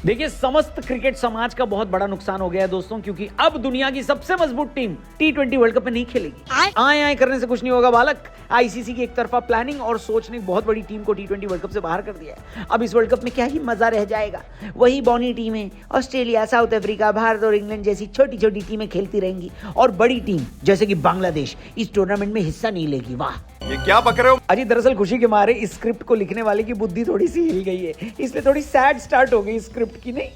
देखिए, समस्त क्रिकेट समाज का बहुत बड़ा नुकसान हो गया है दोस्तों, क्योंकि अब दुनिया की सबसे मजबूत टीम T20 वर्ल्ड कप में नहीं खेलेगी। आए करने से कुछ नहीं होगा बालक। आईसीसी की एक तरफा प्लानिंग और सोच ने बहुत बड़ी टीम को T20 वर्ल्ड कप से बाहर कर दिया है। अब इस वर्ल्ड कप में क्या ही मजा रह जाएगा। वही बौनी टीमें ऑस्ट्रेलिया, साउथ अफ्रीका, भारत और इंग्लैंड जैसी छोटी छोटी टीमें खेलती रहेंगी और बड़ी टीम जैसे कि बांग्लादेश इस टूर्नामेंट में हिस्सा नहीं लेगी। वाह, ये क्या बक रहे हो? अजी दरअसल खुशी के मारे इस स्क्रिप्ट को लिखने वाले की बुद्धि थोड़ी सी हिल गई है, इसलिए थोड़ी सैड स्टार्ट हो गई स्क्रिप्ट की। नहीं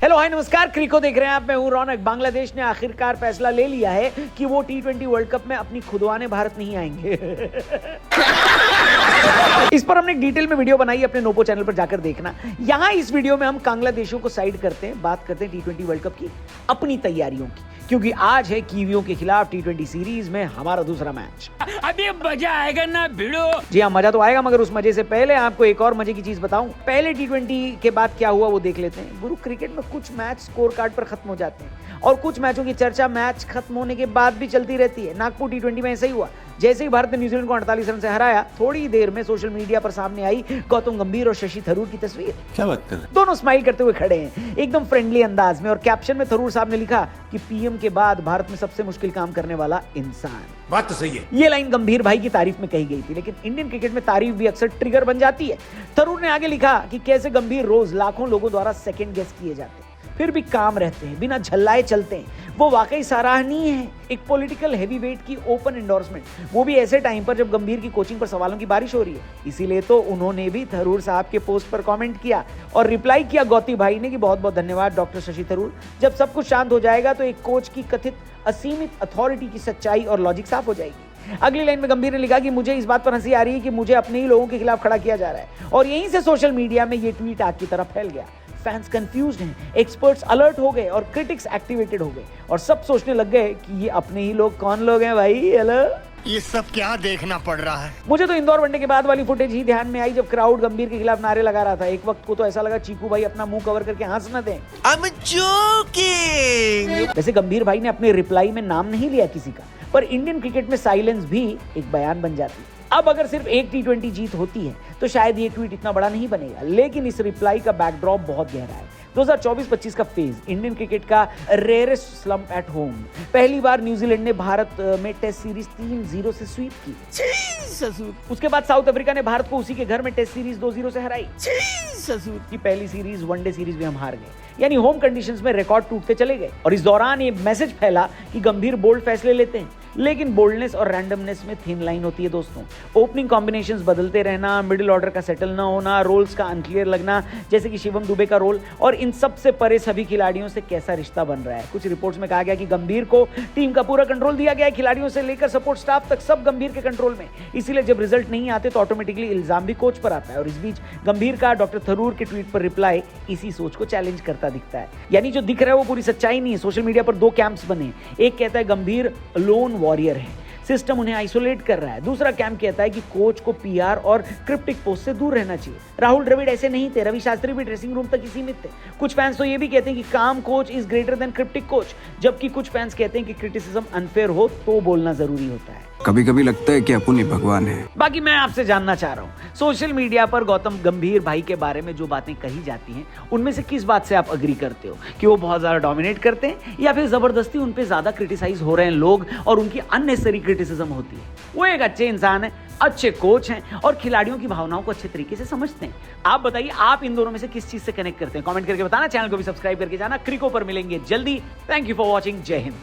हेलो हाय नमस्कार, क्रिको देख रहे हैं आप, मैं हूं रौनक। बांग्लादेश ने आखिरकार फैसला ले लिया है कि वो T20 वर्ल्ड कप में अपनी खुदवाने भारत नहीं आएंगे। इस पर हमने एक डिटेल में वीडियो बनाई, अपने नोपो चैनल पर जाकर देखना। यहां इस वीडियो में हम बांग्लादेशियों को साइड करते हैं, बात करते हैं T20 वर्ल्ड कप की अपनी तैयारियों की, क्योंकि आज है कीवियों के खिलाफ T20 सीरीज में हमारा दूसरा मैच। अभी मजा आएगा ना भिड़ो। जी हाँ, मजा तो आएगा, मगर उस मजे से पहले आपको एक और मजे की चीज बताऊं। पहले T20 के बाद क्या हुआ वो देख लेते हैं। गुरु, क्रिकेट में कुछ मैच स्कोर कार्ड पर खत्म हो जाते हैं और कुछ मैचों की चर्चा मैच खत्म होने के बाद भी चलती रहती है। नागपुर T20 में ऐसा ही हुआ। जैसे ही भारत ने न्यूजीलैंड को 48 रन से हराया, थोड़ी देर में सोशल मीडिया पर सामने आई गौतम गंभीर और शशि थरूर की तस्वीर। क्या बात कर रहे हैं? दोनों स्माइल करते हुए खड़े हैं, एकदम फ्रेंडली अंदाज में, और कैप्शन में थरूर साहब ने लिखा कि पीएम के बाद भारत में सबसे मुश्किल काम करने वाला इंसान। बात तो सही है। ये लाइन गंभीर भाई की तारीफ में कही गई थी, लेकिन इंडियन क्रिकेट में तारीफ भी अक्सर ट्रिगर बन जाती है। थरूर ने आगे लिखा कि कैसे गंभीर रोज लाखों लोगों द्वारा सेकंड गेस किए जाते हैं, फिर भी काम रहते हैं, बिना झल्लाए चलते हैं। वो वाकई सराहनीय है। एक पॉलिटिकल हैवीवेट की ओपन एंडोर्समेंट, वो भी ऐसे टाइम पर जब गंभीर की कोचिंग पर सवालों की बारिश हो रही है। इसीलिए तो उन्होंने भी थरूर साहब के पोस्ट पर कमेंट किया और रिप्लाई किया गौती भाई ने कि बहुत बहुत धन्यवाद डॉक्टर शशि थरूर। जब सब कुछ शांत हो जाएगा तो एक कोच की कथित असीमित अथॉरिटी की सच्चाई और लॉजिक साफ हो जाएगी। अगली लाइन में गंभीर ने लिखा कि मुझे इस बात पर हंसी आ रही है कि मुझे अपने ही लोगों के खिलाफ खड़ा किया जा रहा है, और यहीं से सोशल मीडिया में ये ट्वीट आग की तरफ फैल गया। फैंस कंफ्यूज्ड हैं, एक्सपर्ट्स अलर्ट हो गए और क्रिटिक्स एक्टिवेटेड हो गए, और सब सोचने लग गए कि ये अपने ही लोग कौन लोग हैं भाई। हेलो, ये सब क्या देखना पड़ रहा है? मुझे तो इंदौर वनडे के बाद वाली फुटेज ही ध्यान में आई, जब क्राउड गंभीर के खिलाफ नारे लगा रहा था। एक वक्त को तो ऐसा लगा चीकू भाई अपना मुंह कवर करके हंस न दें। I'm joking। वैसे गंभीर भाई ने अपने रिप्लाई में नाम नहीं लिया किसी का, पर इंडियन क्रिकेट में साइलेंस भी एक बयान बन जाती है। अब अगर सिर्फ एक T20 जीत होती है तो शायद ये ट्वीट इतना बड़ा नहीं बनेगा, लेकिन इस रिप्लाई का बैकड्रॉप बहुत गहरा है। 2024-25 का फेज, इंडियन क्रिकेट का रेयरेस्ट स्लम्प एट होम। पहली बार न्यूजीलैंड ने भारत में टेस्ट सीरीज 3-0 से स्वीप की। उसके बाद साउथ अफ्रीका ने भारत को उसी के घर में टेस्ट सीरीज 2-0 से हराई। की पहली सीरीज वनडे सीरीज में हम हार गए, यानी होम कंडीशंस में रिकॉर्ड टूटते चले गए। और इस दौरान ये मैसेज फैला कि गंभीर बोल्ड फैसले लेते हैं, लेकिन बोल्डनेस और रैंडमनेस में थिन लाइन होती है दोस्तों। ओपनिंग कॉम्बिनेशंस बदलते रहना, मिडिल ऑर्डर का सेटल ना होना, रोल्स का अनक्लियर लगना, जैसे कि शिवम दुबे का रोल, और इन सब से परे सभी खिलाड़ियों से कैसा रिश्ता बन रहा है। कुछ रिपोर्ट्स में कहा गया कि गंभीर को टीम का पूरा कंट्रोल दिया गया है, खिलाड़ियों से लेकर सपोर्ट स्टाफ तक सब गंभीर के कंट्रोल में। इसीलिए जब रिजल्ट नहीं आते तो ऑटोमेटिकली इल्जाम भी कोच पर आता है। और इस बीच गंभीर का डॉक्टर थरूर के ट्वीट पर रिप्लाई इसी सोच को चैलेंज करता दिखता है। यानी जो दिख रहा है वो पूरी सच्चाई नहीं है। सोशल मीडिया पर दो कैंप्स बने, एक कहता है गंभीर लोन वॉरियर है, सिस्टम उन्हें आइसोलेट कर रहा है। दूसरा कैंप कहता है कि कोच को पीआर और क्रिप्टिक पोस्ट से दूर रहना चाहिए। राहुल द्रविड़ ऐसे नहीं थे, रवि शास्त्री भी ड्रेसिंग रूम तक ही सीमित थे। कुछ फैंस तो ये भी कहते हैं कि काम coach is greater than cryptic coach, जबकि कुछ फैंस कहते हैं कि क्रिटिसिज्म अनफेयर हो तो बोलना जरूरी होता है। कभी कभी लगता है कि अपन ही भगवान है। बाकी मैं आपसे जानना चाह रहा हूँ, सोशल मीडिया पर गौतम गंभीर भाई के बारे में जो बातें कही जाती हैं, उनमें से किस बात से आप अग्री करते हो? कि वो बहुत ज्यादा डोमिनेट करते हैं, या फिर जबरदस्ती उन पे ज्यादा क्रिटिसाइज हो रहे हैं लोग और उनकी अननेसेसरी क्रिटिसिज्म होती है? वो एक अच्छे इंसान है, अच्छे कोच हैं और खिलाड़ियों की भावनाओं को अच्छे तरीके से समझते हैं। आप बताइए, आप इन दोनों में से किस चीज से कनेक्ट करते हैं? कमेंट करके बताना, चैनल को भी सब्सक्राइब करके जाना। क्रिको पर मिलेंगे जल्दी। Thank you for watching. जय हिंद।